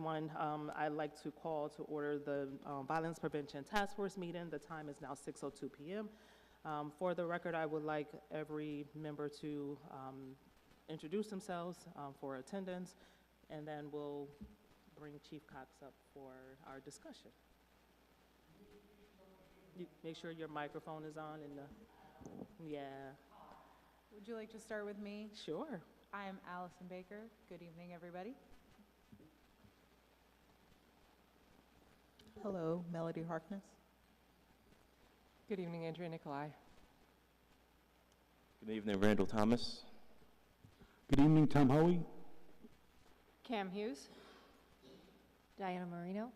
everyone. I'd like to call to order the Violence Prevention Task Force meeting. The time is now 6:02 p.m. For the record, I would like every member to introduce themselves for attendance, and then we'll bring Chief Cox up for our discussion. You make sure your microphone is on and yeah. Would you like to start with me? Sure. I am Allison Baker. Good evening, everybody. Hello, Melody Harkness. Good evening, Andrea Nicolai. Good evening, Randall Thomas. Good evening, Tom Hoey. Cam Hughes. Diana Marino.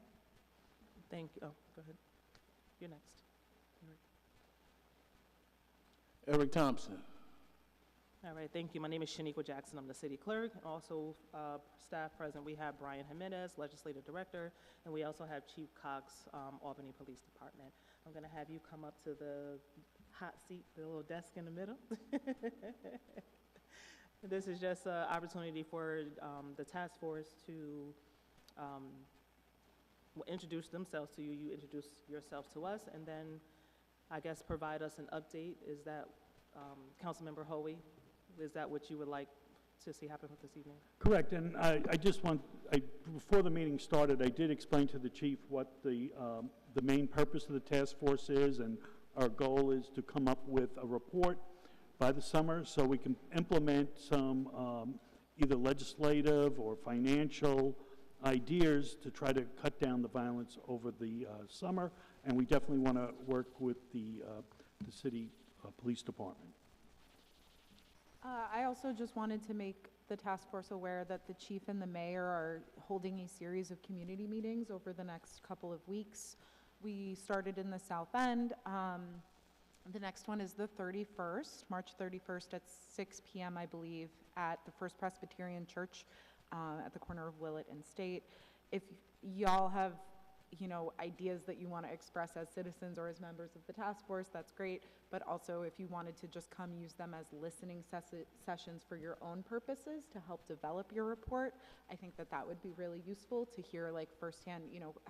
Thank you. Oh, go ahead. You're next. Eric Thompson. All right, thank you. My name is Shaniqua Jackson. I'm the city clerk. Also, staff present, we have Brian Jimenez, legislative director, and we also have Chief Cox, Albany Police Department. I'm going to have you come up to the hot seat, the little desk in the middle. This is just an opportunity for the task force to introduce themselves to you. You introduce yourselves to us, and then I guess provide us an update. Is that, Councilmember Hoey, is that what you would like to see happen this evening? Correct, and I just want, before the meeting started, I did explain to the chief what the main purpose of the task force is, and our goal is to come up with a report by the summer so we can implement some either legislative or financial ideas to try to cut down the violence over the summer, and we definitely want to work with the city police department. I also just wanted to make the task force aware that the chief and the mayor are holding a series of community meetings over the next couple of weeks. We started in the South End. The next one is the 31st, March 31st at 6 p.m., I believe, at the First Presbyterian Church at the corner of Willett and State. If y'all have, ideas that you want to express as citizens or as members of the task force, that's great. But also, if you wanted to just come use them as listening sessions for your own purposes to help develop your report, I think that would be really useful to hear, like, firsthand.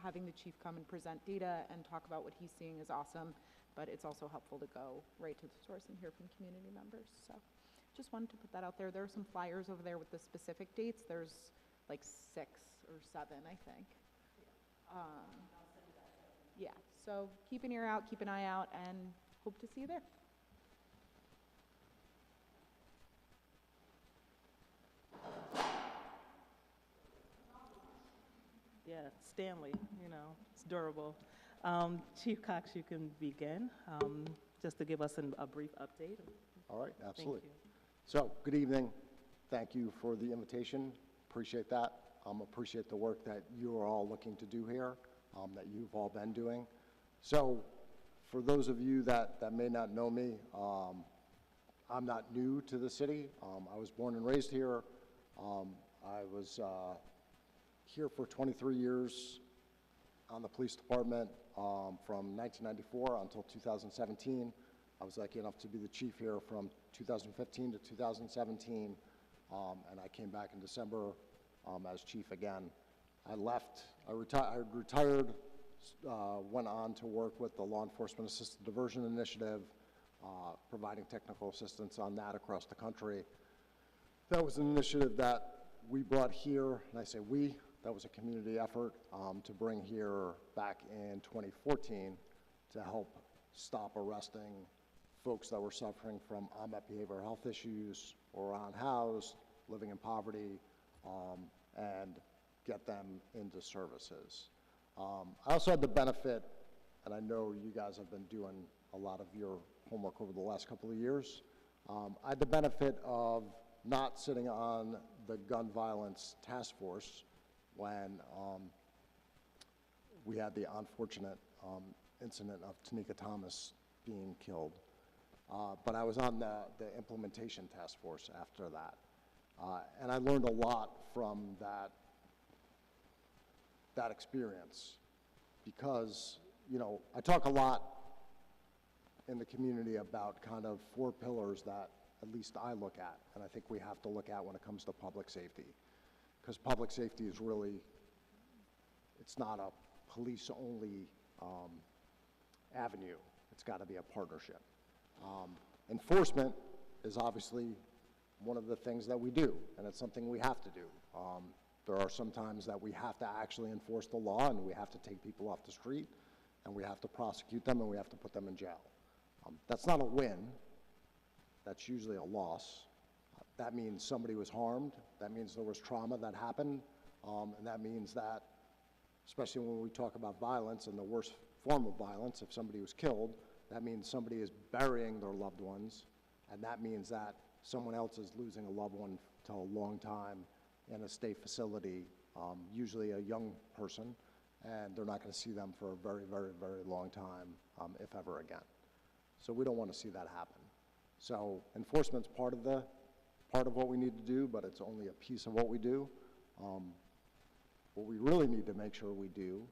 Having the chief come and present data and talk about what he's seeing is awesome, but it's also helpful to go right to the source and hear from community members. So just wanted to put that out there. There are some flyers over there with the specific dates. There's like 6 or 7, I think. Yeah, so keep an ear out, keep an eye out, and hope to see you there. Yeah, Stanley, it's durable. Chief Cox, you can begin, just to give us a brief update. All right, absolutely. Thank you. So, good evening. Thank you for the invitation. Appreciate that. Appreciate the work that you are all looking to do here, that you've all been doing. So, for those of you that may not know me, I'm not new to the city. I was born and raised here. I was here for 23 years on the police department from 1994 until 2017. I was lucky enough to be the chief here from 2015 to 2017, and I came back in December as chief again. I retired, went on to work with the Law Enforcement Assisted Diversion Initiative, providing technical assistance on that across the country. That was an initiative that we brought here, and I say we, that was a community effort to bring here back in 2014 to help stop arresting folks that were suffering from unmet behavioral health issues or unhoused, living in poverty, and get them into services. I also had the benefit, and I know you guys have been doing a lot of your homework over the last couple of years, I had the benefit of not sitting on the gun violence task force when we had the unfortunate incident of Tanika Thomas being killed. But I was on the implementation task force after that. And I learned a lot from that experience because, I talk a lot in the community about kind of 4 pillars that at least I look at, and I think we have to look at when it comes to public safety, because public safety is really it's not a police-only avenue. It's got to be a partnership. Enforcement is obviously one of the things that we do, and it's something we have to do. There are some times that we have to actually enforce the law, and we have to take people off the street, and we have to prosecute them, and we have to put them in jail. That's not a win. That's usually a loss. That means somebody was harmed. That means there was trauma that happened. And that means that, especially when we talk about violence and the worst form of violence, if somebody was killed, that means somebody is burying their loved ones. And that means that someone else is losing a loved one to a long time in a state facility, usually a young person, and they're not going to see them for a very, very, very long time, if ever again. So we don't want to see that happen. So enforcement's part of what we need to do, but it's only a piece of what we do. What we really need to make sure we do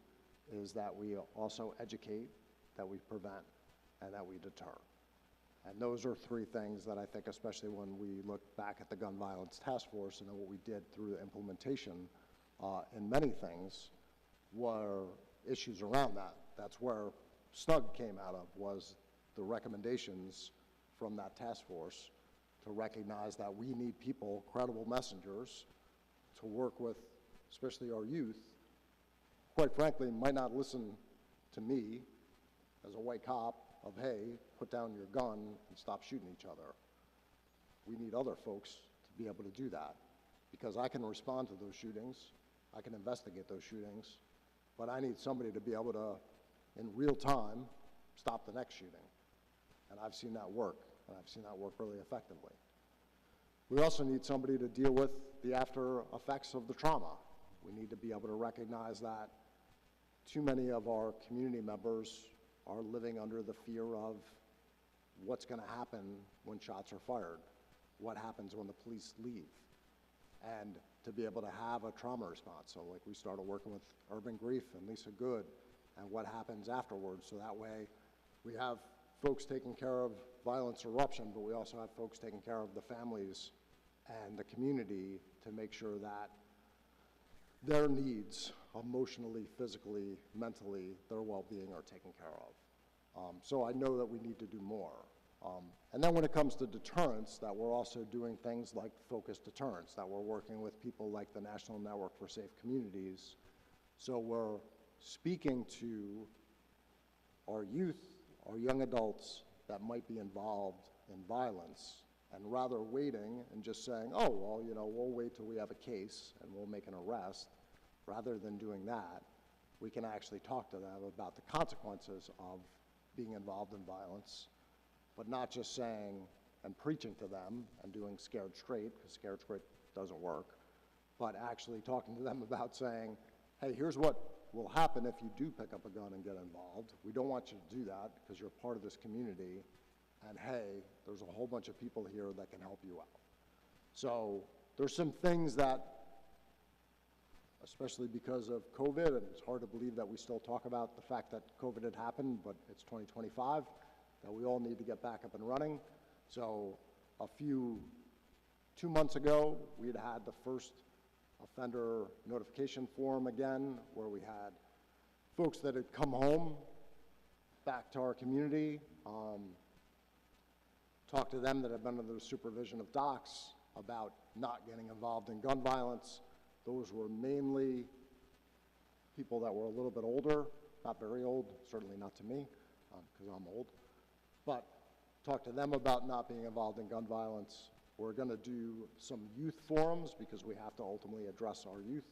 is that we also educate, that we prevent, and that we deter. And those are three things that I think, especially when we look back at the Gun Violence Task Force and what we did through the implementation in many things, were issues around that. That's where SNUG came out of, was the recommendations from that task force to recognize that we need people, credible messengers, to work with, especially our youth, quite frankly, might not listen to me as a white cop of, hey, put down your gun and stop shooting each other. We need other folks to be able to do that, because I can respond to those shootings, I can investigate those shootings, but I need somebody to be able to, in real time, stop the next shooting. And I've seen that work, and I've seen that work really effectively. We also need somebody to deal with the after effects of the trauma. We need to be able to recognize that too many of our community members are living under the fear of what's going to happen when shots are fired, what happens when the police leave, and to be able to have a trauma response. So like we started working with Urban Grief and Lisa Good, and what happens afterwards, so that way we have folks taking care of violence eruption, but we also have folks taking care of the families and the community to make sure that their needs, emotionally, physically, mentally, their well-being are taken care of. So I know that we need to do more. And then when it comes to deterrence, that we're also doing things like focused deterrence, that we're working with people like the National Network for Safe Communities. So we're speaking to our youth, our young adults that might be involved in violence, and rather waiting and just saying, oh, well, you know, we'll wait till we have a case and we'll make an arrest, rather than doing that, we can actually talk to them about the consequences of being involved in violence, but not just saying and preaching to them and doing scared straight, because scared straight doesn't work, but actually talking to them about saying, hey, here's what will happen if you do pick up a gun and get involved. We don't want you to do that because you're part of this community, and hey, there's a whole bunch of people here that can help you out. So there's some things that, especially because of COVID, and it's hard to believe that we still talk about the fact that COVID had happened, but it's 2025, that we all need to get back up and running. So 2 months ago, we had the first offender notification form again, where we had folks that had come home back to our community, talk to them that have been under the supervision of docs about not getting involved in gun violence. Those were mainly people that were a little bit older, not very old, certainly not to me, because I'm old, but talk to them about not being involved in gun violence. We're going to do some youth forums, because we have to ultimately address our youth,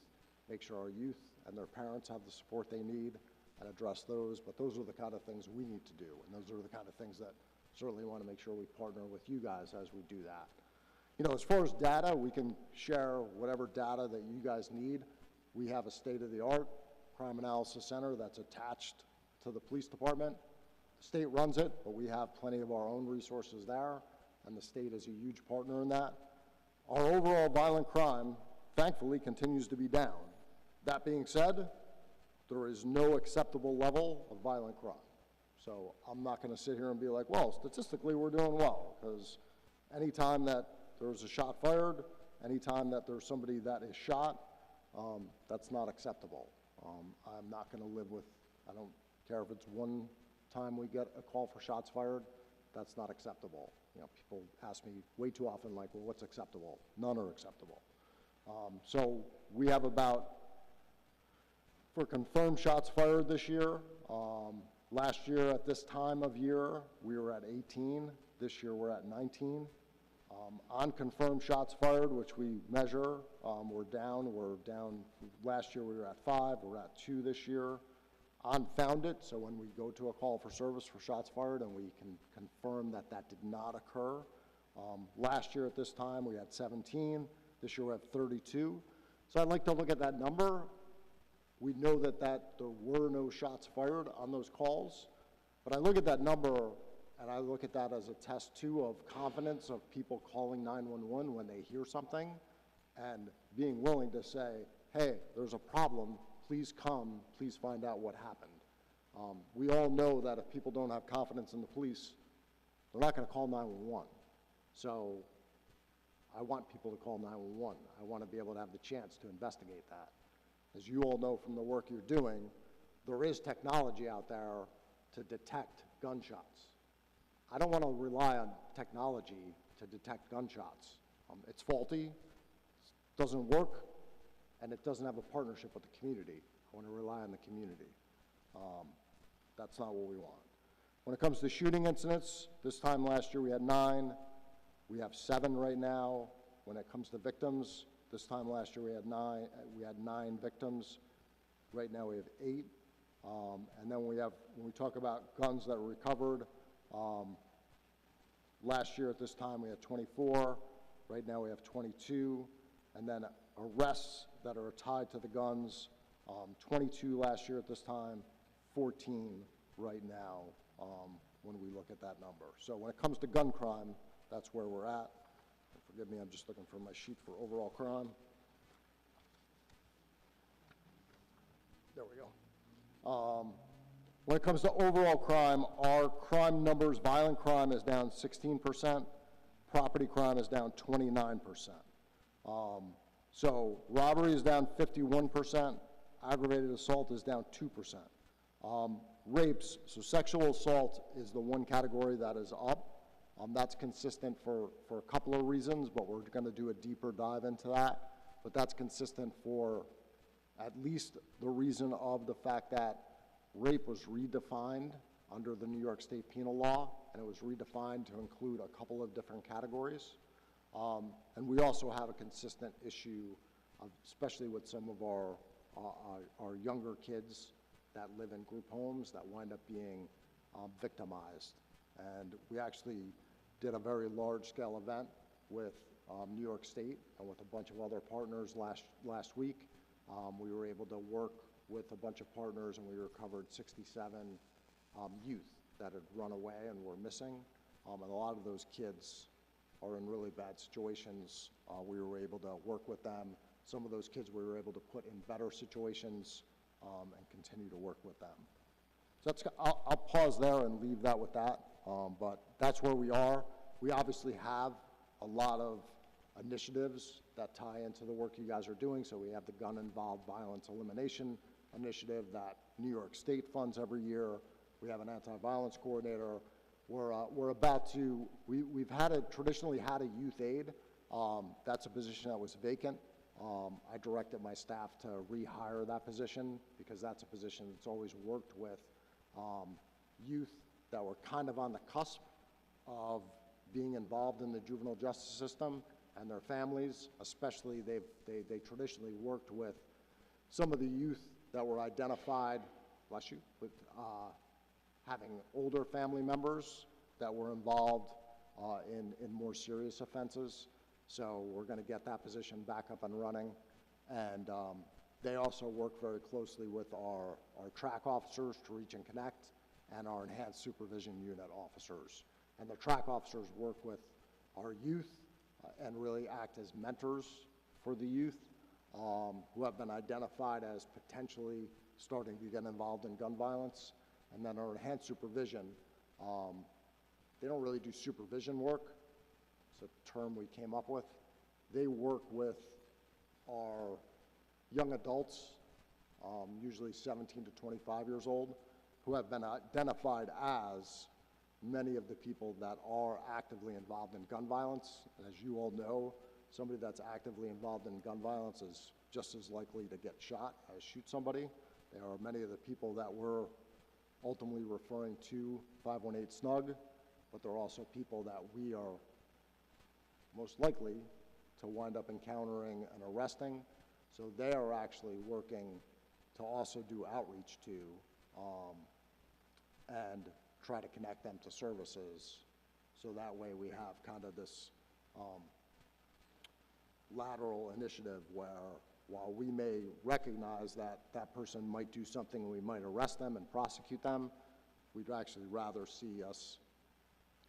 make sure our youth and their parents have the support they need, and address those. But those are the kind of things we need to do, and those are the kind of things that certainly want to make sure we partner with you guys as we do that. You know, as far as data, we can share whatever data that you guys need. We have a state-of-the-art crime analysis center that's attached to the police department. The state runs it, but we have plenty of our own resources there, and the state is a huge partner in that. Our overall violent crime, thankfully, continues to be down. That being said, there is no acceptable level of violent crime. So I'm not going to sit here and be like, well, statistically we're doing well, because anytime that there's a shot fired, anytime that there's somebody that is shot, That's not acceptable. I'm not going to live with, I don't care if it's one time we get a call for shots fired, that's not acceptable. You know, people ask me way too often, like, well, what's acceptable? None are acceptable. So we have about, for confirmed shots fired this year, last year at this time of year, we were at 18. This year, we're at 19. On confirmed shots fired, which we measure, we're down. Last year, we were at 5. We're at 2 this year. On founded, so when we go to a call for service for shots fired and we can confirm that that did not occur, last year at this time, we had 17. This year, we're at 32. So I'd like to look at that number. We know that there were no shots fired on those calls, but I look at that number and I look at that as a test, too, of confidence of people calling 911 when they hear something and being willing to say, hey, there's a problem, please come, please find out what happened. We all know that if people don't have confidence in the police, they're not going to call 911. So I want people to call 911. I want to be able to have the chance to investigate that. As you all know from the work you're doing, there is technology out there to detect gunshots. I don't want to rely on technology to detect gunshots. It's faulty, doesn't work, and it doesn't have a partnership with the community. I want to rely on the community. That's not what we want. When it comes to shooting incidents, this time last year we had 9. We have 7 right now. When it comes to victims, this time last year we had 9. We had 9 victims. Right now we have 8. And then when we talk about guns that were recovered, last year at this time we had 24. Right now we have 22. And then arrests that are tied to the guns, 22 last year at this time, 14 right now when we look at that number. So when it comes to gun crime, that's where we're at. And forgive me, I'm just looking for my sheet for overall crime. There we go. When it comes to overall crime, our crime numbers, violent crime is down 16%, property crime is down 29%. So robbery is down 51%, aggravated assault is down 2%. Rapes, so sexual assault is the one category that is up. That's consistent for a couple of reasons, but we're going to do a deeper dive into that. But that's consistent for at least the reason of the fact that rape was redefined under the New York State penal law, and it was redefined to include a couple of different categories. And we also have a consistent issue, especially with some of our younger kids that live in group homes that wind up being victimized. And we actually did a very large-scale event with New York State and with a bunch of other partners last week. We were able to work with a bunch of partners, and we recovered 67 youth that had run away and were missing. And a lot of those kids are in really bad situations. We were able to work with them. Some of those kids we were able to put in better situations and continue to work with them. So I'll pause there and leave that with that, but that's where we are. We obviously have a lot of initiatives that tie into the work you guys are doing. So we have the gun-involved violence elimination initiative that New York State funds every year. We have an anti-violence coordinator. We're about to, we've traditionally had a youth aide. That's a position that was vacant. I directed my staff to rehire that position because that's a position that's always worked with youth that were kind of on the cusp of being involved in the juvenile justice system, and their families, especially they traditionally worked with some of the youth that were identified, bless you, with having older family members that were involved in more serious offenses. So we're going to get that position back up and running. And they also work very closely with our track officers to reach and connect, and our enhanced supervision unit officers. And the track officers work with our youth and really act as mentors for the youth who have been identified as potentially starting to get involved in gun violence. And then our enhanced supervision, they don't really do supervision work. It's a term we came up with. They work with our young adults, usually 17 to 25 years old, who have been identified as many of the people that are actively involved in gun violence. As you all know, somebody that's actively involved in gun violence is just as likely to get shot as shoot somebody. There are many of the people that we're ultimately referring to 518 SNUG, but there are also people that we are most likely to wind up encountering and arresting. So they are actually working to also do outreach to and try to connect them to services. So that way we have kind of this lateral initiative where while we may recognize that that person might do something and we might arrest them and prosecute them, we'd actually rather see us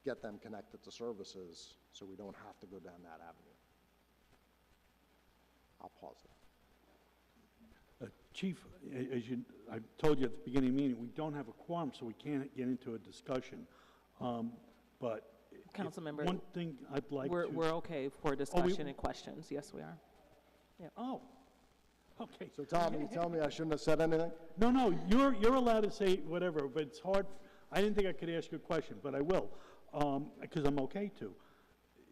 get them connected to services so we don't have to go down that avenue. I'll pause there. Chief, as I told you at the beginning of the meeting, we don't have a quorum, so we can't get into a discussion. But Councilmember, one thing I'd like we're to... okay for discussion and questions. Yes, we are. Oh, okay. So Tom, you tell me I shouldn't have said anything? No, you're allowed to say whatever, but it's hard. I didn't think I could ask you a question, but I will, because I'm okay to.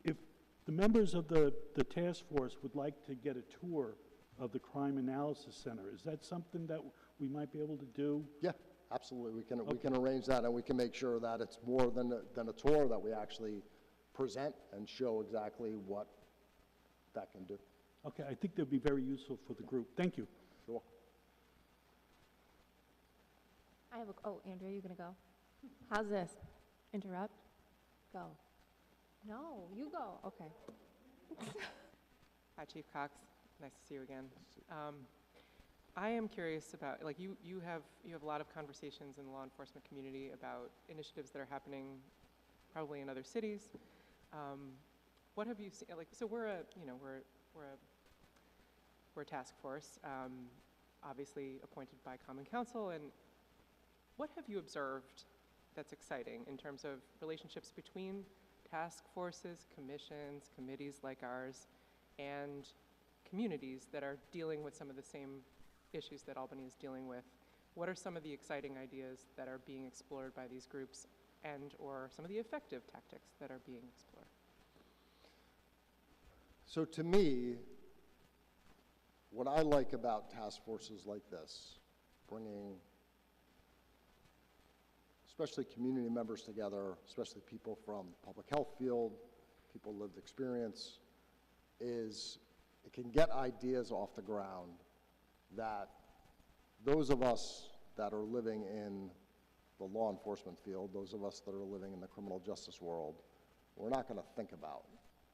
If the members of the task force would like to get a tour of the Crime Analysis Center, is that something that we might be able to do? Yeah, absolutely. We can arrange that, and we can make sure that it's more than a tour, that we actually present and show exactly what that can do. Okay, I think that'd be very useful for the group. Thank you. Sure. Oh, Andrea, you gonna go? How's this? Interrupt? Go. No, you go. Okay. Hi, Chief Cox. Nice to see you again. I am curious about, like, you have a lot of conversations in the law enforcement community about initiatives that are happening probably in other cities. What have you seen? Like, so we're a task force, obviously appointed by Common Council, and what have you observed that's exciting in terms of relationships between task forces, commissions, committees like ours, and communities that are dealing with some of the same issues that Albany is dealing with? What are some of the exciting ideas that are being explored by these groups, and or some of the effective tactics that are being explored? So to me, what I like about task forces like this, bringing especially community members together, especially people from the public health field, people lived experience, is it can get ideas off the ground that those of us that are living in the law enforcement field, those of us that are living in the criminal justice world, we're not going to think about,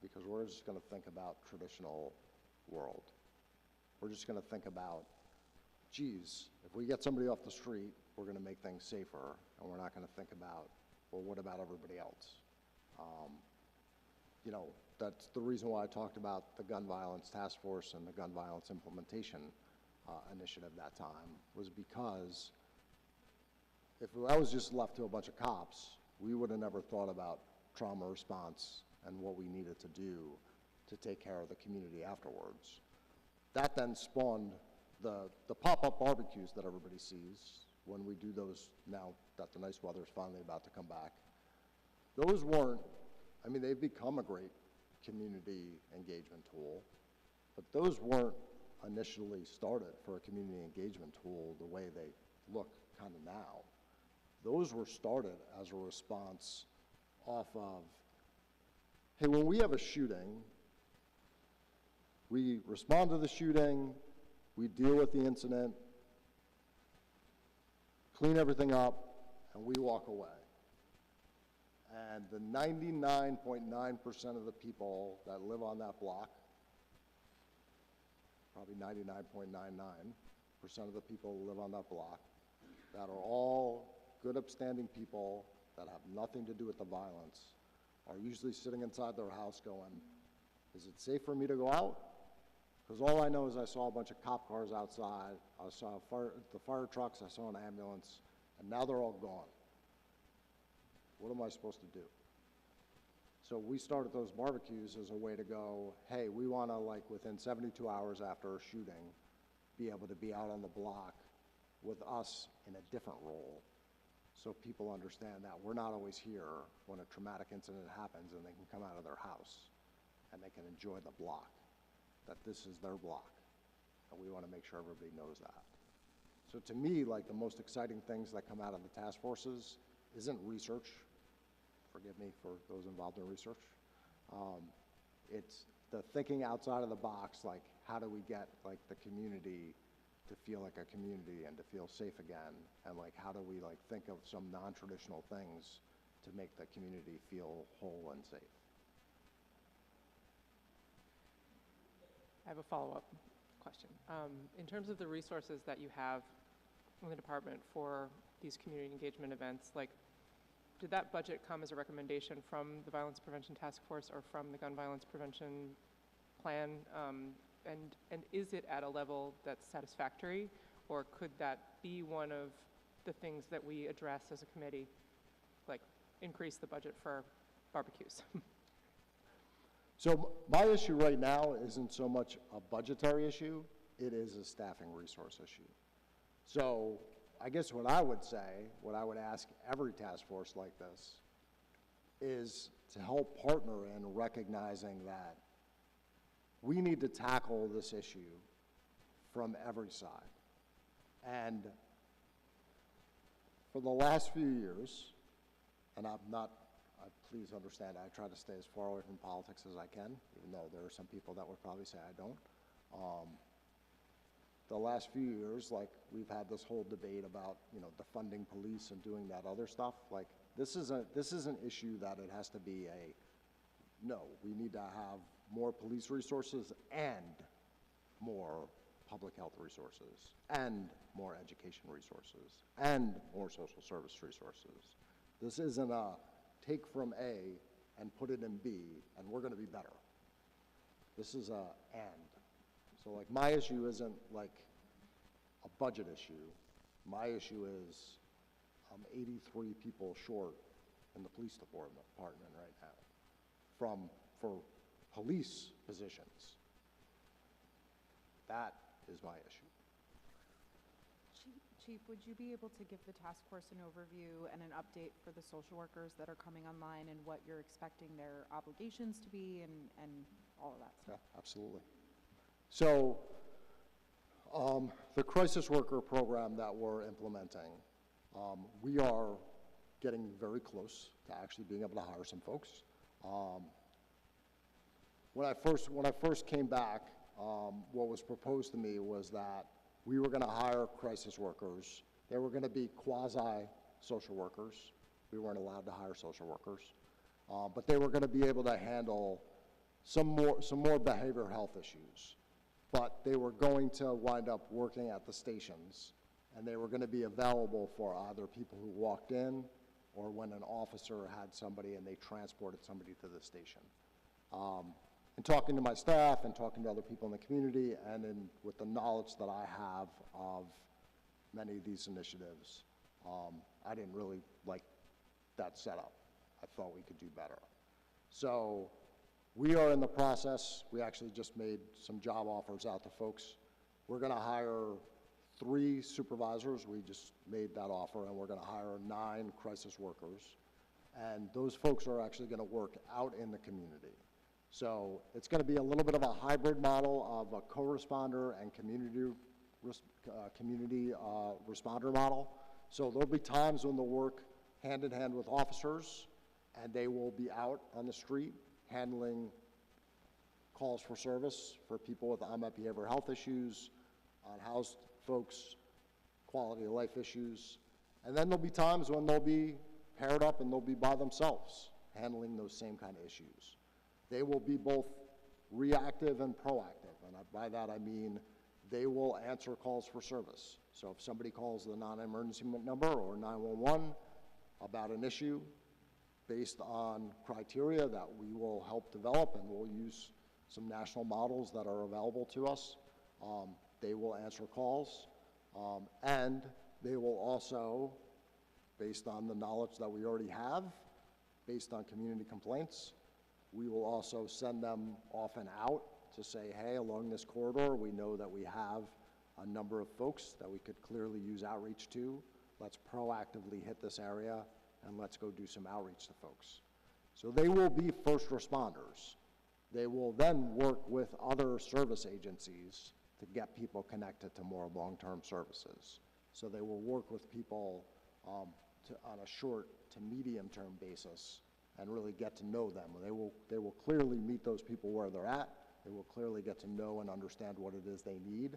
because we're just going to think about traditional world. We're just going to think about, geez, if we get somebody off the street, we're going to make things safer, and we're not going to think about, well, what about everybody else? You know, that's the reason why I talked about the gun violence task force and the gun violence implementation initiative that time, was because if I was just left to a bunch of cops, we would have never thought about trauma response and what we needed to do to take care of the community afterwards. That then spawned the pop-up barbecues that everybody sees when we do those now that the nice weather is finally about to come back. Those weren't, I mean, they've become a great community engagement tool, but those weren't initially started for a community engagement tool the way they look kind of now. Those were started as a response off of, hey, when we have a shooting, we respond to the shooting, we deal with the incident, clean everything up, and we walk away. And the 99.9% of the people that live on that block, probably 99.99% of the people who live on that block, that are all good, upstanding people that have nothing to do with the violence, are usually sitting inside their house going, is it safe for me to go out? Because all I know is I saw a bunch of cop cars outside, I saw the fire trucks, I saw an ambulance, and now they're all gone. What am I supposed to do? So we started those barbecues as a way to go, hey, we want to, like, within 72 hours after a shooting, be able to be out on the block with us in a different role, so people understand that we're not always here when a traumatic incident happens and they can come out of their house and they can enjoy the block, that this is their block. And we want to make sure everybody knows that. So to me, like, the most exciting things that come out of the task forces isn't research. Forgive me for those involved in research. It's the thinking outside of the box, like, how do we get, like, the community to feel like a community and to feel safe again? And, like, how do we, like, think of some non-traditional things to make the community feel whole and safe? I have a follow-up question. In terms of the resources that you have in the department for these community engagement events, like, did that budget come as a recommendation from the Violence Prevention Task Force or from the Gun Violence Prevention Plan? And is it at a level that's satisfactory, or could that be one of the things that we address as a committee, like increase the budget for barbecues? So my issue right now isn't so much a budgetary issue, it is a staffing resource issue. So I guess what I would say, what I would ask every task force like this, is to help partner in recognizing that we need to tackle this issue from every side. And for the last few years, and I'm not, please understand, I try to stay as far away from politics as I can, even though there are some people that would probably say I don't. The last few years, like, we've had this whole debate about, you know, defunding police and doing that other stuff. Like, this is an issue that it has to be no, we need to have more police resources and more public health resources and more education resources and more social service resources. This isn't a take from A and put it in B and we're going to be better. This is a and. So, like, my issue isn't like a budget issue. My issue is I'm 83 people short in the police department right now for police positions. That is my issue. Chief, would you be able to give the task force an overview and an update for the social workers that are coming online and what you're expecting their obligations to be and all of that stuff? Yeah, absolutely. So the crisis worker program that we're implementing, we are getting very close to actually being able to hire some folks. When I first came back, what was proposed to me was that we were going to hire crisis workers. They were going to be quasi-social workers. We weren't allowed to hire social workers. But they were going to be able to handle some more behavioral health issues. But they were going to wind up working at the stations, and they were going to be available for either people who walked in or when an officer had somebody and they transported somebody to the station. And talking to my staff and talking to other people in the community and with the knowledge that I have of many of these initiatives, I didn't really like that setup. I thought we could do better. So we are in the process. We actually just made some job offers out to folks. We're going to hire 3 supervisors. We just made that offer, and we're going to hire 9 crisis workers. And those folks are actually going to work out in the community. So it's going to be a little bit of a hybrid model of a co-responder and community responder model. So there'll be times when they'll work hand in hand with officers, and they will be out on the street handling calls for service for people with unmet behavioral health issues, unhoused folks, quality of life issues. And then there'll be times when they'll be paired up and they'll be by themselves handling those same kind of issues. They will be both reactive and proactive. And by that I mean they will answer calls for service. So if somebody calls the non-emergency number or 911 about an issue, based on criteria that we will help develop, and we'll use some national models that are available to us, they will answer calls, and they will also, based on the knowledge that we already have, based on community complaints, we will also send them off and out to say, hey, along this corridor, we know that we have a number of folks that we could clearly use outreach to. Let's proactively hit this area, and let's go do some outreach to folks. So they will be first responders. They will then work with other service agencies to get people connected to more long-term services. So they will work with people on a short to medium-term basis and really get to know them. They will clearly meet those people where they're at. They will clearly get to know and understand what it is they need,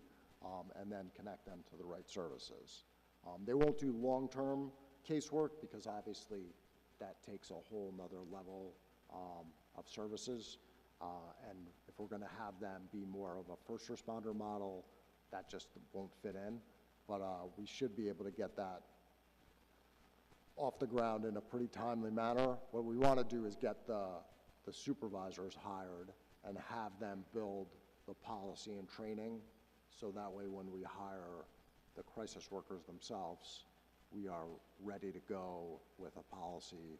and then connect them to the right services. They won't do long-term casework because obviously that takes a whole nother level of services. And if we're going to have them be more of a first responder model, that just won't fit in. But we should be able to get that off the ground in a pretty timely manner. What we want to do is get the supervisors hired and have them build the policy and training, so that way when we hire the crisis workers themselves, we are ready to go with a policy,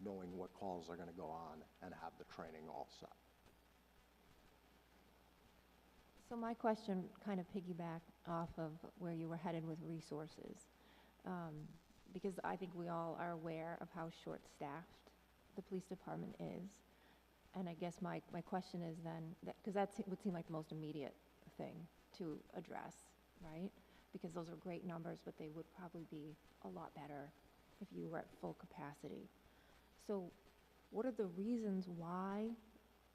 knowing what calls are going to go on, and have the training all set. So my question kind of piggybacked off of where you were headed with resources, because I think we all are aware of how short-staffed the police department is. And I guess my question is then, because that would seem like the most immediate thing to address, right? Because those are great numbers, but they would probably be a lot better if you were at full capacity. So what are the reasons why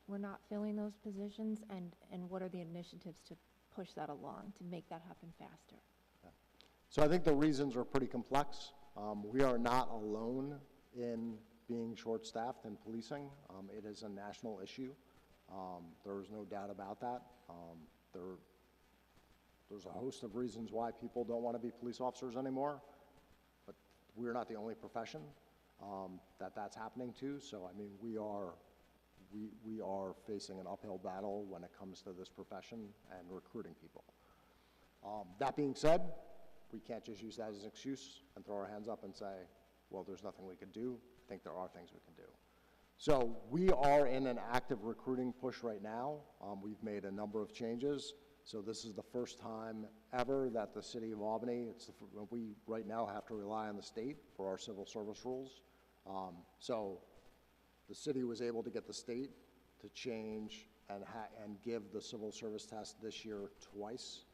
we're not filling those positions, and what are the initiatives to push that along, to make that happen faster? So I think the reasons are pretty complex. We are not alone in being short-staffed in policing. It is a national issue. There's no doubt about that. There's a host of reasons why people don't want to be police officers anymore, but we're not the only profession that's happening to. So I mean, we are facing an uphill battle when it comes to this profession and recruiting people. That being said, we can't just use that as an excuse and throw our hands up and say, well, there's nothing we can do. I think there are things we can do. So we are in an active recruiting push right now. We've made a number of changes. So this is the first time ever that the city of Albany, we right now have to rely on the state for our civil service rules. So the city was able to get the state to change and give the civil service test this year twice,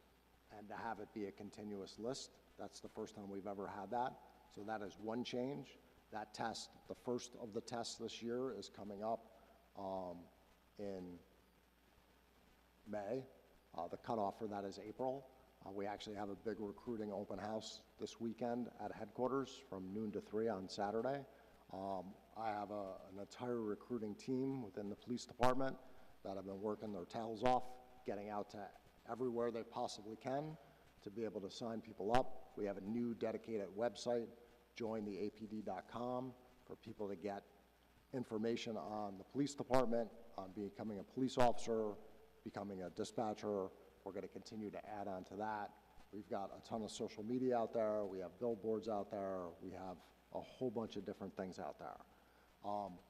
and to have it be a continuous list. That's the first time we've ever had that. So that is one change. That test, the first of the tests this year, is coming up in May. The cutoff for that is April. We actually have a big recruiting open house this weekend at headquarters from noon to 3 on Saturday. I have an entire recruiting team within the police department that have been working their tails off, getting out to everywhere they possibly can to be able to sign people up. We have a new dedicated website, jointheapd.com, for people to get information on the police department, on becoming a police officer, becoming a dispatcher. We're going to continue to add on to that. We've got a ton of social media out there. We have billboards out there. We have a whole bunch of different things out there.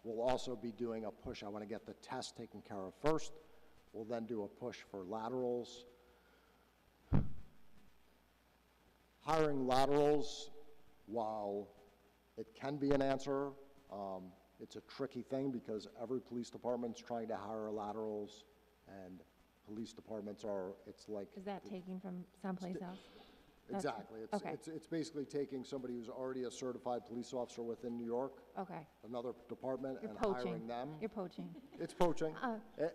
We'll also be doing a push. I want to get the test taken care of first. We'll then do a push for laterals. Hiring laterals, while it can be an answer, it's a tricky thing because every police department's trying to hire laterals, and police departments are, it's like... Is that taken from someplace else? Exactly. It's basically taking somebody who's already a certified police officer within New York, Okay. another department, You're and poaching. hiring them. You're poaching. It's poaching,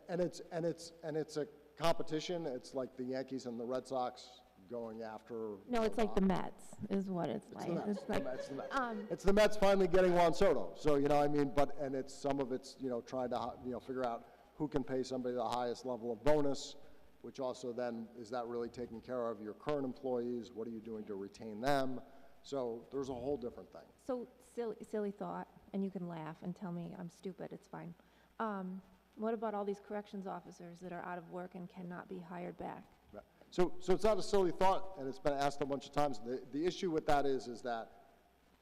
and it's a competition. It's like the Yankees and the Red Sox going after. No, it's like the Mets, is what it's It's like. the Mets. It's like, It's the Mets. It's the Mets finally getting Juan Soto. So you know, I mean, and it's some of it's trying to figure out who can pay somebody the highest level of bonus, which also then is that really taking care of your current employees? What are you doing to retain them? So there's a whole different thing. so silly thought, and you can laugh and tell me I'm stupid, it's fine. What about all these corrections officers that are out of work and cannot be hired back? So it's not a silly thought, and it's been asked a bunch of times. The issue with that is that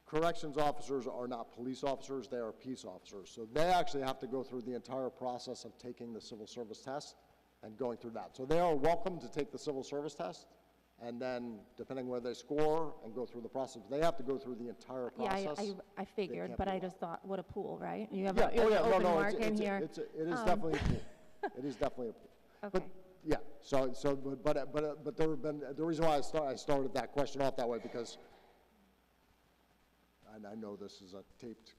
corrections officers are not police officers, they are peace officers. So they actually have to go through the entire process of taking the civil service test, and going through that. So they are welcome to take the civil service test, and then, depending where they score, and go through the process. They have to go through the entire Yeah, process. I figured, can't but be I wrong. just thought, what a pool, right? You have Yeah, you have oh, yeah, an no, open no, mark in here. it is definitely a pool. It is definitely a pool. Okay. But, yeah, but there have been, the reason why I started that question off that way, because I know this is a taped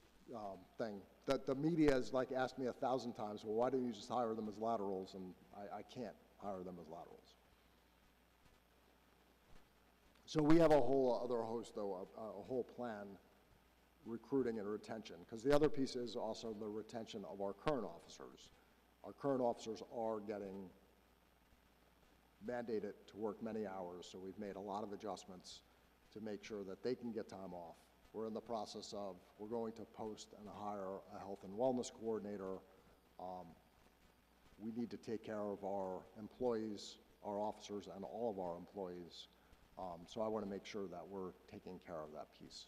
thing, that the media has like asked me 1,000 times, well, why don't you just hire them as laterals? And I can't hire them as laterals. So we have a whole other host, though, a whole plan, recruiting and retention, because the other piece is also the retention of our current officers. Our current officers are getting mandated to work many hours, so we've made a lot of adjustments to make sure that they can get time off. We're in the process of, we're going to post and hire a health and wellness coordinator. We need to take care of our employees, our officers, and all of our employees. So I want to make sure that we're taking care of that piece.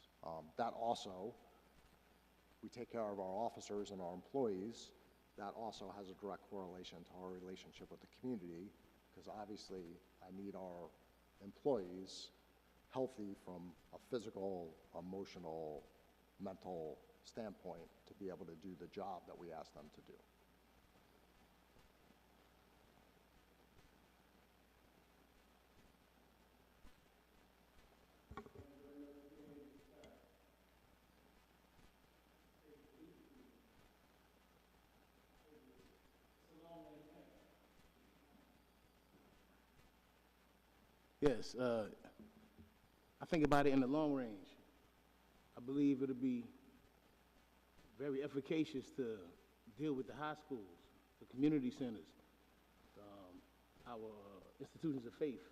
That also, we take care of our officers and our employees. That also has a direct correlation to our relationship with the community, because obviously I need our employees healthy from a physical, emotional, mental standpoint to be able to do the job that we ask them to do. Yes, I think about it in the long range. I believe it'll be very efficacious to deal with the high schools, the community centers, our institutions of faith,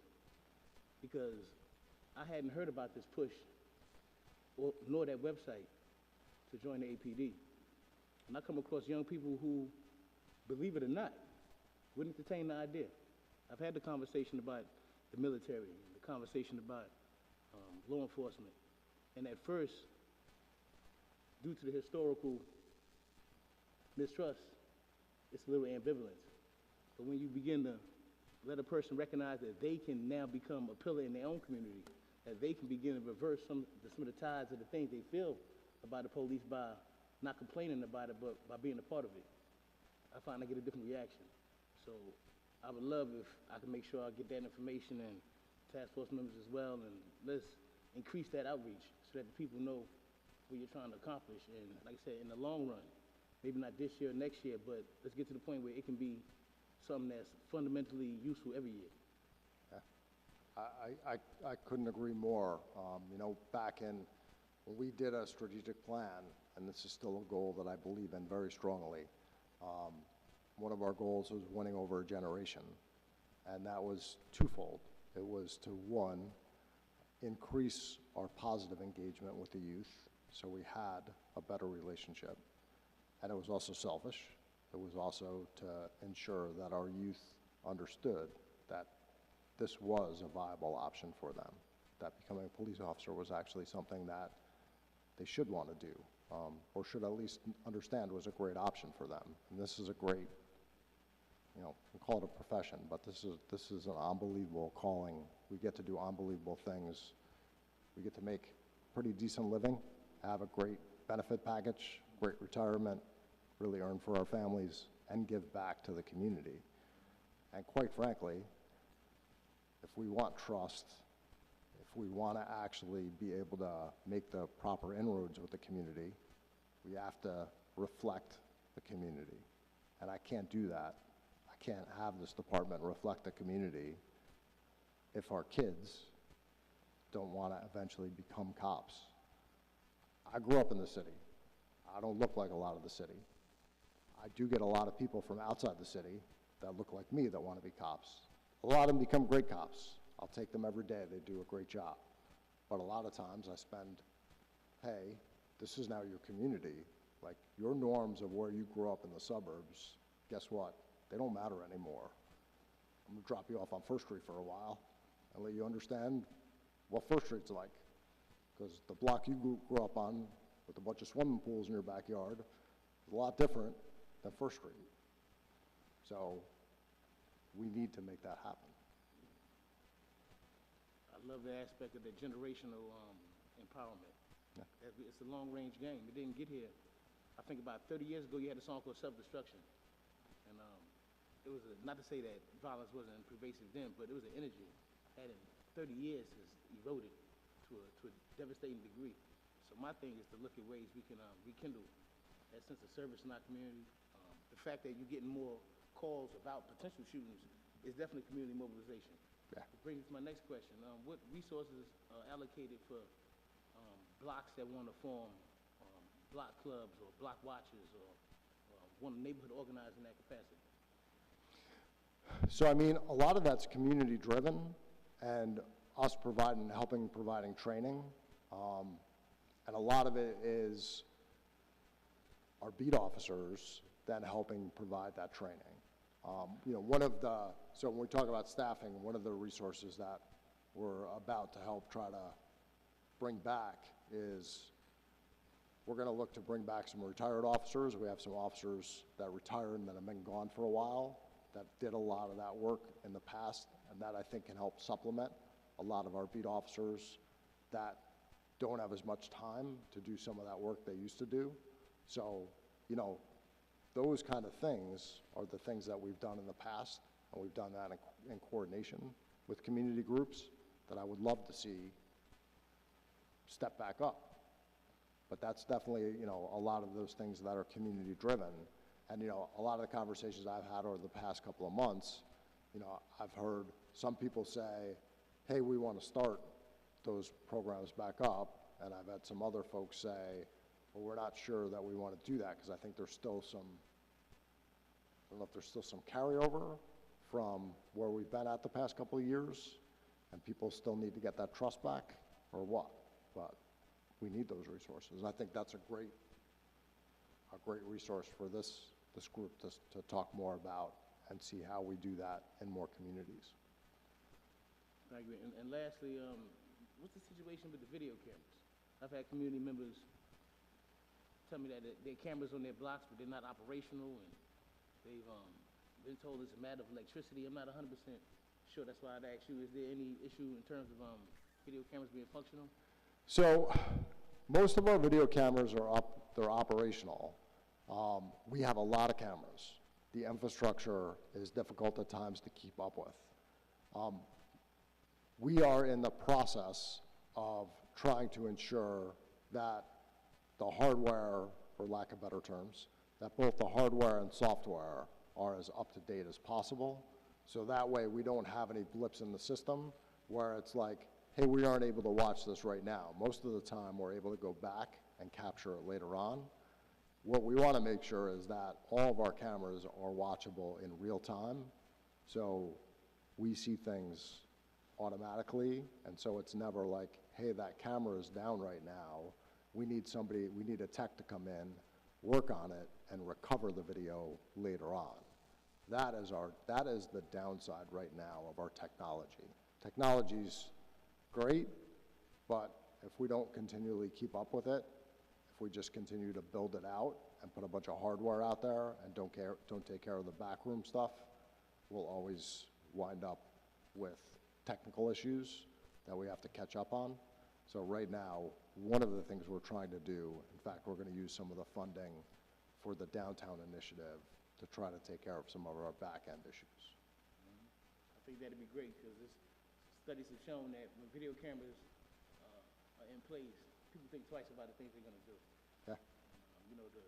because I hadn't heard about this push nor that website to join the APD. And I come across young people who, believe it or not, wouldn't entertain the idea. I've had the conversation about the military, the conversation about law enforcement. And at first, due to the historical mistrust, it's a little ambivalence. But when you begin to let a person recognize that they can now become a pillar in their own community, that they can begin to reverse some of the tides of the things they feel about the police by not complaining about it, but by being a part of it, I find I get a different reaction. So I would love if I can make sure I get that information and task force members as well, and let's increase that outreach so that the people know what you're trying to accomplish. And like I said, in the long run, maybe not this year or next year, but let's get to the point where it can be something that's fundamentally useful every year. I couldn't agree more. You know, back in, when we did a strategic plan, and this is still a goal that I believe in very strongly, one of our goals was winning over a generation, and that was twofold. It was to, one, increase our positive engagement with the youth, so we had a better relationship, and it was also selfish. It was also to ensure that our youth understood that this was a viable option for them, that becoming a police officer was actually something that they should want to do, or should at least understand was a great option for them. And this is a great, you know, we call it a profession, but this is an unbelievable calling. We get to do unbelievable things. We get to make pretty decent living, have a great benefit package, great retirement, really earn for our families, and give back to the community. And quite frankly, if we want trust, if we want to actually be able to make the proper inroads with the community, we have to reflect the community. And I can't do that. I can't have this department reflect the community if our kids don't want to eventually become cops. I grew up in the city. I don't look like a lot of the city. I do get a lot of people from outside the city that look like me that want to be cops. A lot of them become great cops. I'll take them every day. They do a great job. But a lot of times I spend, hey, this is now your community. Like, your norms of where you grew up in the suburbs, guess what? They don't matter anymore. I'm gonna drop you off on First Street for a while and let you understand what First Street's like. Because the block you grew up on with a bunch of swimming pools in your backyard is a lot different than First Street. So we need to make that happen. I love the aspect of the generational empowerment. Yeah. It's a long-range game. It didn't get here. I think about 30 years ago, you had a song called Self-Destruction. And it was, not to say that violence wasn't pervasive then, but it was an energy that in 30 years has eroded to a devastating degree. So my thing is to look at ways we can rekindle that sense of service in our community. The fact that you're getting more calls about potential shootings is definitely community mobilization. Yeah. It brings me to my next question. What resources are allocated for blocks that want to form block clubs or block watches or want a neighborhood organized in that capacity? So I mean, a lot of that's community driven and us helping providing training. And a lot of it is our beat officers then helping provide that training. You know, so when we talk about staffing, one of the resources that we're about to help try to bring back is we're going to look to bring back some retired officers. We have some officers that retired and that have been gone for a while that did a lot of that work in the past, and that I think can help supplement a lot of our beat officers that don't have as much time to do some of that work they used to do. So, you know, those kind of things are the things that we've done in the past, and we've done that in coordination with community groups that I would love to see step back up. But that's definitely, you know, a lot of those things that are community driven. And, you know, a lot of the conversations I've had over the past couple of months, you know, I've heard some people say, hey, we want to start those programs back up. And I've had some other folks say, well, we're not sure that we want to do that because I think there's still some, I don't know if there's still some carryover from where we've been at the past couple of years and people still need to get that trust back or what. But we need those resources. And I think that's a great resource for this group to talk more about and see how we do that in more communities. I agree. And lastly, what's the situation with the video cameras? I've had community members tell me that their cameras on their blocks, but they're not operational, and they've been told it's a matter of electricity. I'm not 100% sure. That's why I'd ask you, is there any issue in terms of video cameras being functional? So most of our video cameras are up, they're operational. We have a lot of cameras. The infrastructure is difficult at times to keep up with. We are in the process of trying to ensure that the hardware, for lack of better terms, that both the hardware and software are as up to date as possible. So that way we don't have any blips in the system where it's like, hey, we aren't able to watch this right now. Most of the time we're able to go back and capture it later on. What we want to make sure is that all of our cameras are watchable in real time. So we see things automatically, and so it's never like, hey, that camera is down right now. We need a tech to come in, work on it, and recover the video later on. That is the downside right now of our technology. Technology's great, but if we don't continually keep up with it, if we just continue to build it out and put a bunch of hardware out there and don't take care of the backroom stuff, we'll always wind up with technical issues that we have to catch up on. So right now, one of the things we're trying to do, in fact, we're going to use some of the funding for the downtown initiative to try to take care of some of our back-end issues. I think that'd be great because studies have shown that when video cameras are in place, people think twice about the things they're going to do. Yeah. You know, to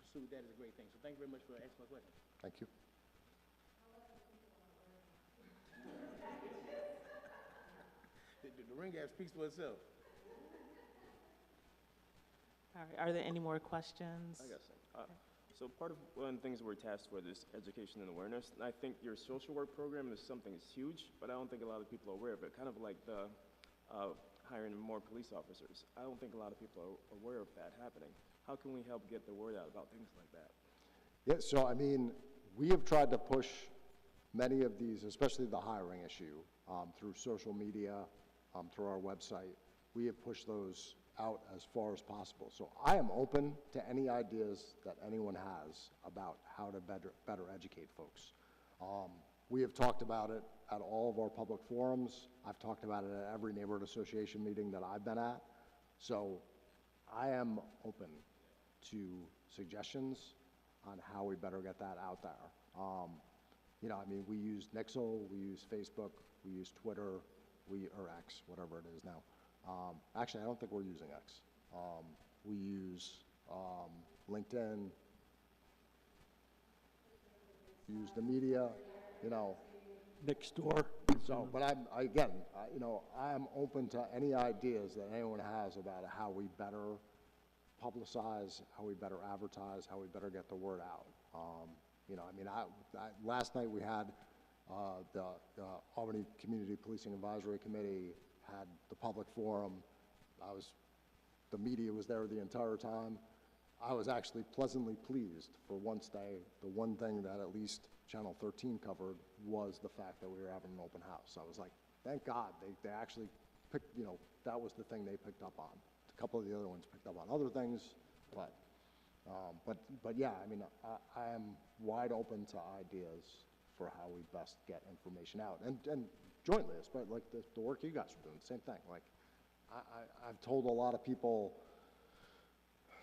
pursue that is a great thing. So thank you very much for asking my question. Thank you. The ring gap speaks for itself. All right, are there any more questions? I guess so. So part of one of the things we're tasked with is education and awareness. And I think your social work program is something that's huge, but I don't think a lot of people are aware of it. Kind of like the hiring more police officers. I don't think a lot of people are aware of that happening. How can we help get the word out about things like that? Yeah, so I mean, we have tried to push many of these, especially the hiring issue, through social media, through our website. We have pushed those out as far as possible. So I am open to any ideas that anyone has about how to better educate folks. We have talked about it at all of our public forums. I've talked about it at every neighborhood association meeting that I've been at. So I am open to suggestions on how we better get that out there. You know, I mean, we use Nixle, we use Facebook, we use Twitter, or X, whatever it is now. Actually, I don't think we're using X. We use LinkedIn, use the media, you know. Next door. So, but you know, I am open to any ideas that anyone has about how we better publicize, how we better advertise, how we better get the word out. You know, I mean, last night we had the Albany Community Policing Advisory Committee had the public forum. The media was there the entire time. I was actually pleasantly pleased for once the one thing that at least Channel 13 covered was the fact that we were having an open house. I was like, thank God they actually picked, you know, that was the thing they picked up on. A couple of the other ones picked up on other things, but yeah, I mean, I am wide open to ideas for how we best get information out, and jointly, especially like the work you guys are doing, same thing. Like, I've told a lot of people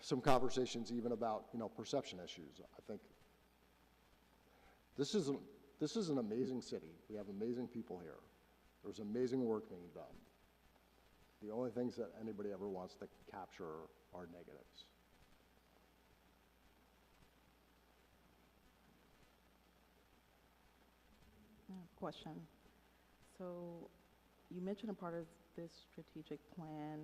some conversations even about, you know, perception issues. I think this is an amazing city. We have amazing people here. There's amazing work being done. The only things that anybody ever wants to capture are negatives. Question. So you mentioned a part of this strategic plan,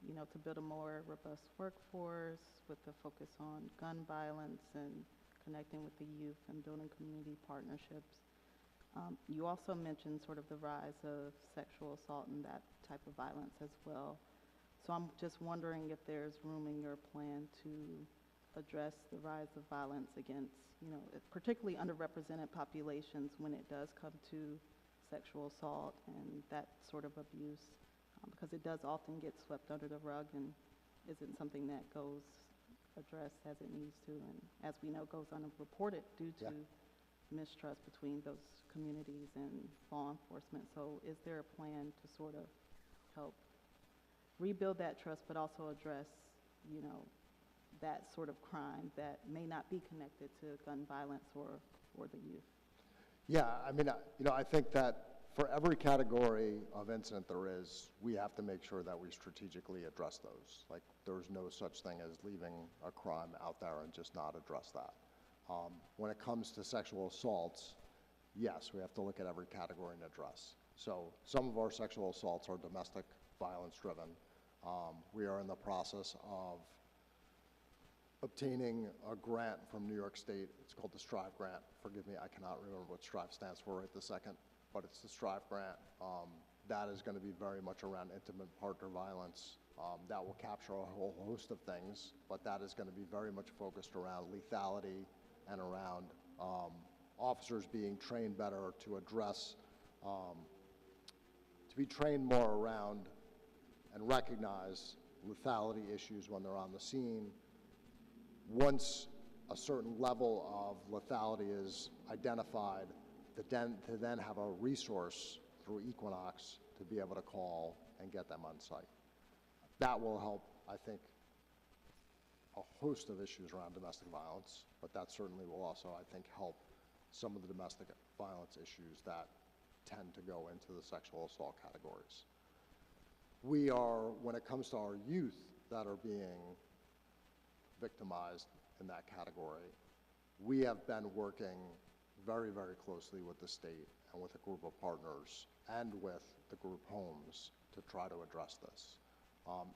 you know, to build a more robust workforce with the focus on gun violence and connecting with the youth and building community partnerships. You also mentioned sort of the rise of sexual assault and that type of violence as well. So I'm just wondering if there's room in your plan to address the rise of violence against, you know, particularly underrepresented populations when it does come to sexual assault and that sort of abuse, because it does often get swept under the rug and isn't something that goes addressed as it needs to, and as we know, goes unreported due to mistrust between those communities and law enforcement. So is there a plan to sort of help rebuild that trust, but also address, you know, that sort of crime that may not be connected to gun violence or the youth? Yeah, I mean, you know, I think that for every category of incident there is, we have to make sure that we strategically address those. Like, there's no such thing as leaving a crime out there and just not address that. When it comes to sexual assaults, yes, we have to look at every category and address. So some of our sexual assaults are domestic violence driven. We are in the process of obtaining a grant from New York State. It's called the STRIVE grant. Forgive me, I cannot remember what STRIVE stands for right this second, but it's the STRIVE grant. That is going to be very much around intimate partner violence. That will capture a whole host of things, but that is going to be very much focused around lethality and around officers being trained better to address, to be trained more around and recognize lethality issues when they're on the scene. Once a certain level of lethality is identified, to then have a resource through Equinox to be able to call and get them on site. That will help, I think, a host of issues around domestic violence, but that certainly will also, I think, help some of the domestic violence issues that tend to go into the sexual assault categories. We are, when it comes to our youth that are being victimized in that category, we have been working very, very closely with the state and with a group of partners and with the group homes to try to address this.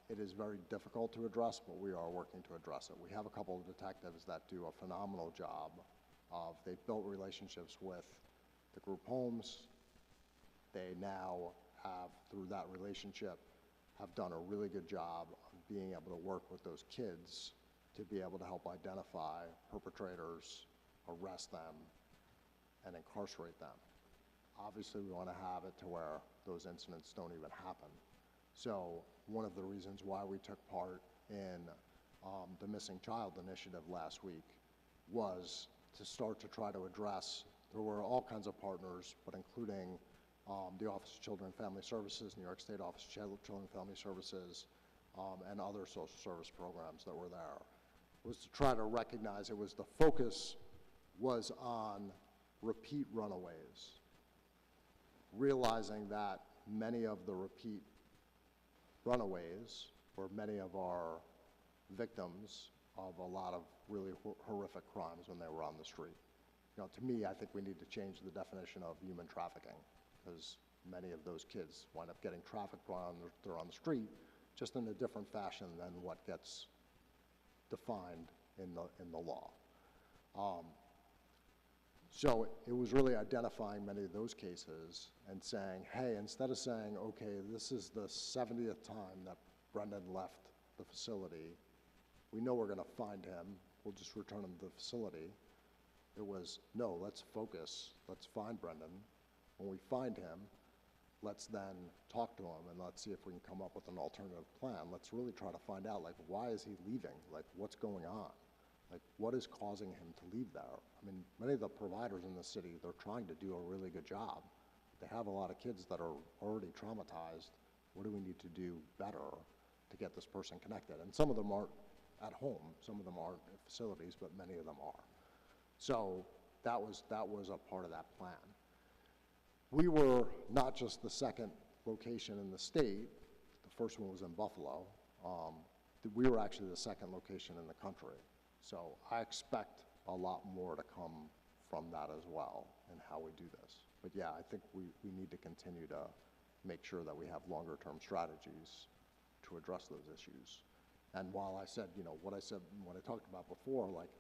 It is very difficult to address, but we are working to address it. We have a couple of detectives that do a phenomenal job they've built relationships with the group homes. They now have, through that relationship, have done a really good job of being able to work with those kids to be able to help identify perpetrators, arrest them, and incarcerate them. Obviously, we want to have it to where those incidents don't even happen. So one of the reasons why we took part in the Missing Child Initiative last week was to start to try to address There were all kinds of partners, but including the Office of Children and Family Services, New York State Office of Children and Family Services, and other social service programs that were there. It was to try to recognize the focus was on repeat runaways, realizing that many of the repeat runaways were many of our victims of a lot of really horrific crimes when they were on the street. You know, to me, I think we need to change the definition of human trafficking, because many of those kids wind up getting trafficked while they're on the street, just in a different fashion than what gets defined in the law. So it was really identifying many of those cases and saying, hey, instead of saying, okay, this is the 70th time that Brendan left the facility, we know we're going to find him, we'll just return him to the facility. It was, no, let's focus, let's find Brendan. When we find him, let's then talk to him and let's see if we can come up with an alternative plan. Let's really try to find out, like, why is he leaving? Like, what's going on? Like, what is causing him to leave there? I mean, many of the providers in the city, they're trying to do a really good job. They have a lot of kids that are already traumatized. What do we need to do better to get this person connected? And some of them aren't at home, some of them aren't at facilities, but many of them are. So that was a part of that plan. We were not just the second location in the state. The first one was in Buffalo. We were actually the second location in the country. So I expect a lot more to come from that as well in how we do this. But yeah, I think we need to continue to make sure that we have longer term strategies to address those issues. And while I said, you know, what I said, what I talked about before, like,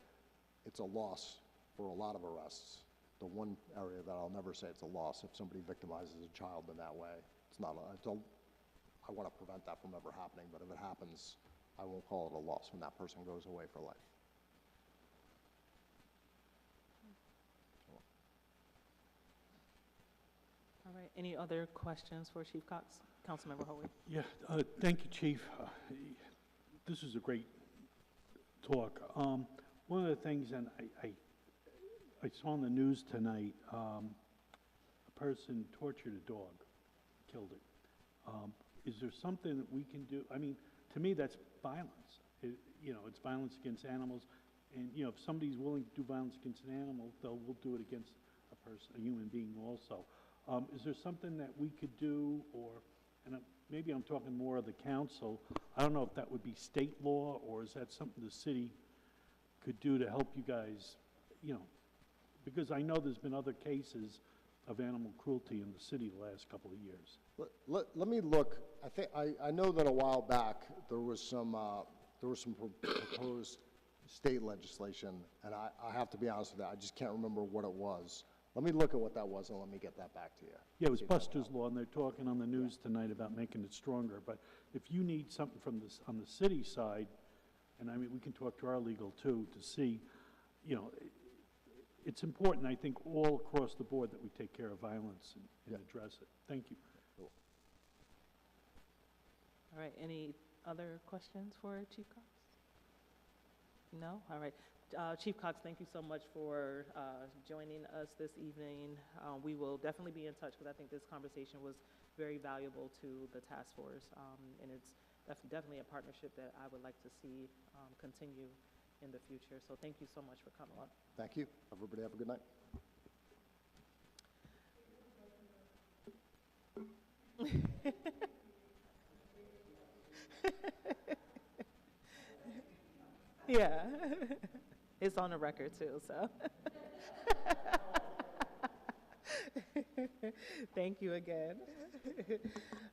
it's a loss for a lot of arrests. The one area that I'll never say it's a loss, if somebody victimizes a child in that way, it's not I want to prevent that from ever happening, but if it happens, I won't call it a loss when that person goes away for life. All right, any other questions for Chief Cox? Councilmember Hoey. Yeah, thank you, Chief. This is a great talk. One of the things, and I saw on the news tonight, a person tortured a dog, killed it. Is there something that we can do? I mean, to me, that's violence. You know, it's violence against animals. And, you know, if somebody's willing to do violence against an animal, we'll do it against a person, a human being also. Is there something that we could do, or, and maybe I'm talking more of the council, I don't know if that would be state law, or is that something the city could do to help you guys, you know, because I know there's been other cases of animal cruelty in the city the last couple of years. Let me look. I know that a while back there was some proposed state legislation, and I have to be honest with you, I just can't remember what it was. Let me look at what that was and let me get that back to you. Yeah, it was Buster's Law, and they're talking on the news tonight about making it stronger. But if you need something from this on the city side, and I mean, we can talk to our legal too to see, you know, it's important, I think, all across the board that we take care of violence and address it. Thank you. Cool. All right, any other questions for Chief Cox? No? All right. Chief Cox, thank you so much for joining us this evening. We will definitely be in touch, because I think this conversation was very valuable to the task force, and it's definitely a partnership that I would like to see continue in the future. So thank you so much for coming on. Thank you. Everybody have a good night. Yeah, it's on the record too, so. Thank you again.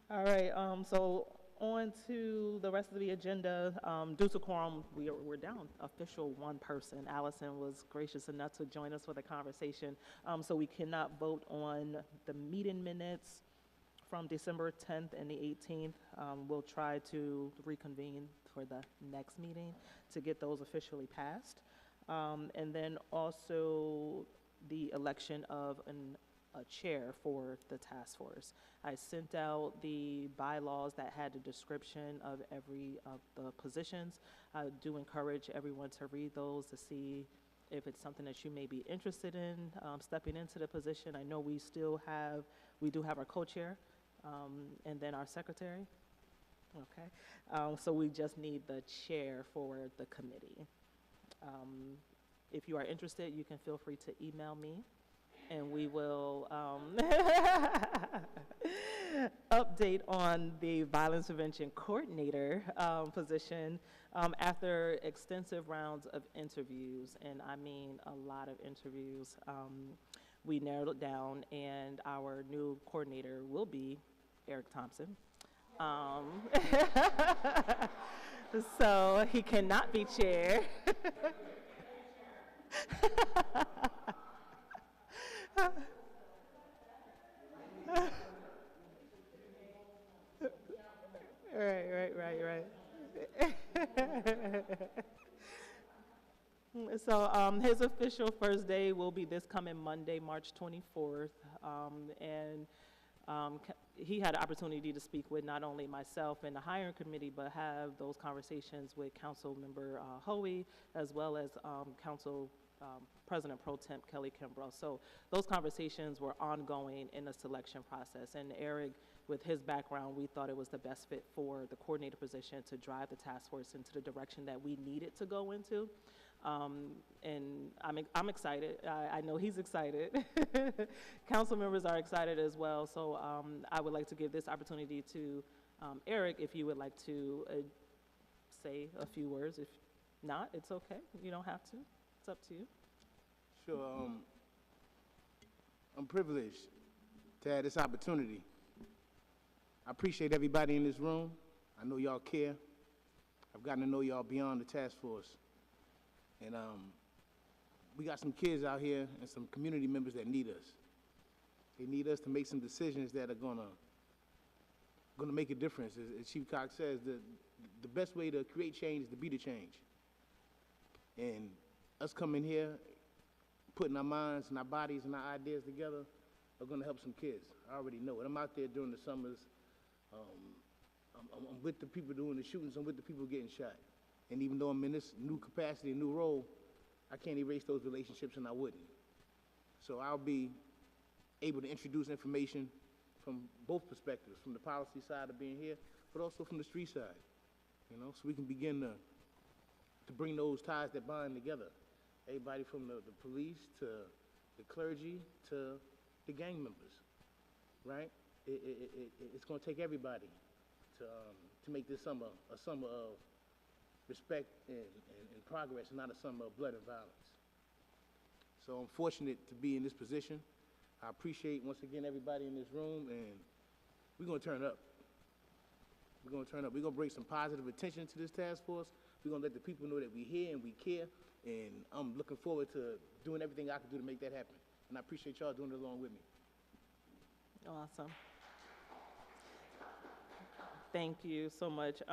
All right, so on to the rest of the agenda. Due to quorum, we're down official one person. Allison was gracious enough to join us for the conversation. So we cannot vote on the meeting minutes from December 10th and the 18th. We'll try to reconvene for the next meeting to get those officially passed. And then also the election of a chair for the task force. I sent out the bylaws that had a description of every of the positions. I do encourage everyone to read those to see if it's something that you may be interested in, stepping into the position. I know we do have our co-chair, and then our secretary. Okay, so we just need the chair for the committee. If you are interested, you can feel free to email me, and we will update on the violence prevention coordinator position after extensive rounds of interviews, and I mean a lot of interviews. We narrowed it down, and our new coordinator will be Eric Thompson. So he cannot be chair. Right. So his official first day will be this coming Monday, March 24th, and he had an opportunity to speak with not only myself and the hiring committee, but have those conversations with Council Member Hoey, as well as Council President Pro Temp Kelly Kimbrough. So those conversations were ongoing in the selection process, and Eric, with his background, we thought it was the best fit for the coordinator position to drive the task force into the direction that we needed to go into. And I'm excited. I know he's excited. Council members are excited as well. So I would like to give this opportunity to Eric, if you would like to say a few words. If not, it's okay. You don't have to. It's up to you. Sure. I'm privileged to have this opportunity. I appreciate everybody in this room. I know y'all care. I've gotten to know y'all beyond the task force. And we got some kids out here and some community members that need us. They need us to make some decisions that are gonna make a difference. As Chief Cox says, the best way to create change is to be the change. And us coming here, putting our minds and our bodies and our ideas together are gonna help some kids. I already know it. I'm out there during the summers. I'm with the people doing the shootings. I'm with the people getting shot. And even though I'm in this new capacity, new role, I can't erase those relationships, and I wouldn't. So I'll be able to introduce information from both perspectives, from the policy side of being here, but also from the street side, so we can begin to bring those ties that bind together. Everybody from the police to the clergy to the gang members, right? It's going to take everybody to make this summer a summer of respect and progress, and not a summer of blood and violence. So I'm fortunate to be in this position. I appreciate, once again, everybody in this room, and we're going to turn up. We're going to turn up. We're going to bring some positive attention to this task force. We're going to let the people know that we're here and we care, and I'm looking forward to doing everything I can do to make that happen. And I appreciate y'all doing it along with me. Awesome. Thank you so much.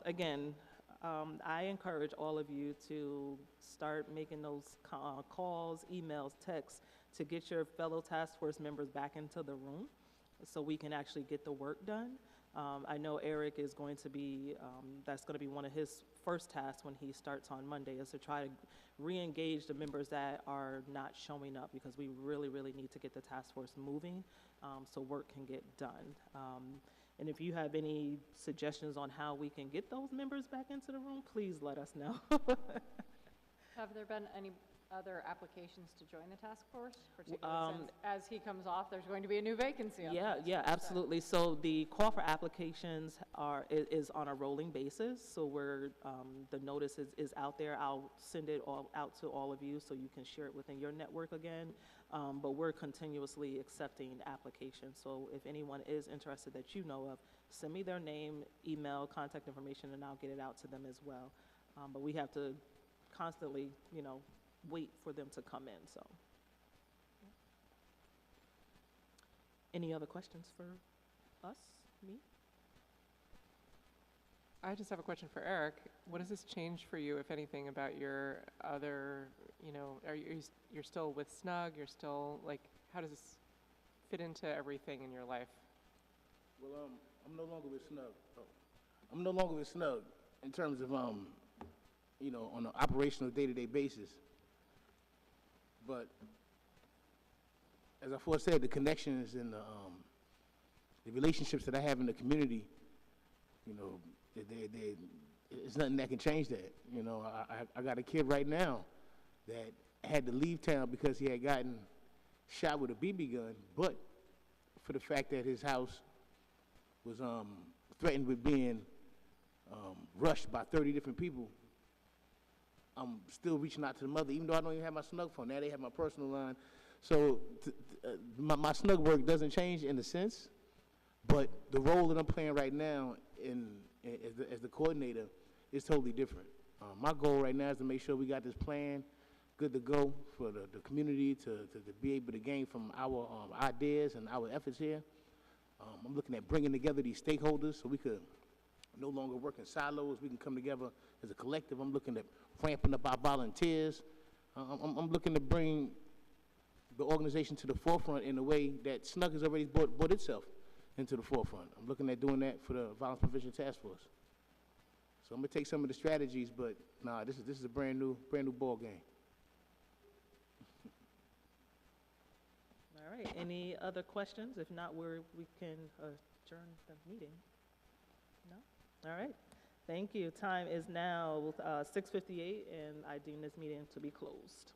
Again, I encourage all of you to start making those calls, emails, texts to get your fellow task force members back into the room so we can actually get the work done. I know Eric is going to be, that's going to be one of his first tasks when he starts on Monday, is to try to re-engage the members that are not showing up, because we really, really need to get the task force moving so work can get done. And if you have any suggestions on how we can get those members back into the room, please let us know. Have there been any other applications to join the task force? Particularly since as he comes off, there's going to be a new vacancy on the task force. Absolutely. So the call for applications is on a rolling basis. So the notice is out there. I'll send it all out to all of you so you can share it within your network again. But we're continuously accepting applications. So if anyone is interested that you know of, send me their name, email, contact information, and I'll get it out to them as well. But we have to constantly, wait for them to come in. So, any other questions for us, me? I just have a question for Eric. What does this change for you, if anything, about your other, you're still with SNUG, you're still, how does this fit into everything in your life? Well, I'm no longer with SNUG. I'm no longer with SNUG in terms of, on an operational day-to-day basis. but as I first said, the connections and the relationships that I have in the community, you know, it's nothing that can change that. You know, I got a kid right now that had to leave town because he had gotten shot with a BB gun, but for the fact that his house was threatened with being rushed by 30 different people, I'm still reaching out to the mother, even though I don't even have my snug phone. Now they have my personal line. So my snug work doesn't change in a sense, but the role that I'm playing right now as the coordinator is totally different. My goal right now is to make sure we got this plan good to go for the community to be able to gain from our ideas and our efforts here. I'm looking at bringing together these stakeholders so we could no longer work in silos. We can come together as a collective. I'm looking at ramping up our volunteers. I'm looking to bring the organization to the forefront in a way that SNUG has already brought itself into the forefront. I'm looking at doing that for the Violence Prevention Task Force. So I'm gonna take some of the strategies, but nah, this is a brand new ball game. All right, any other questions? If not, we can adjourn the meeting. No? All right, thank you. Time is now 6:58, and I deem this meeting to be closed.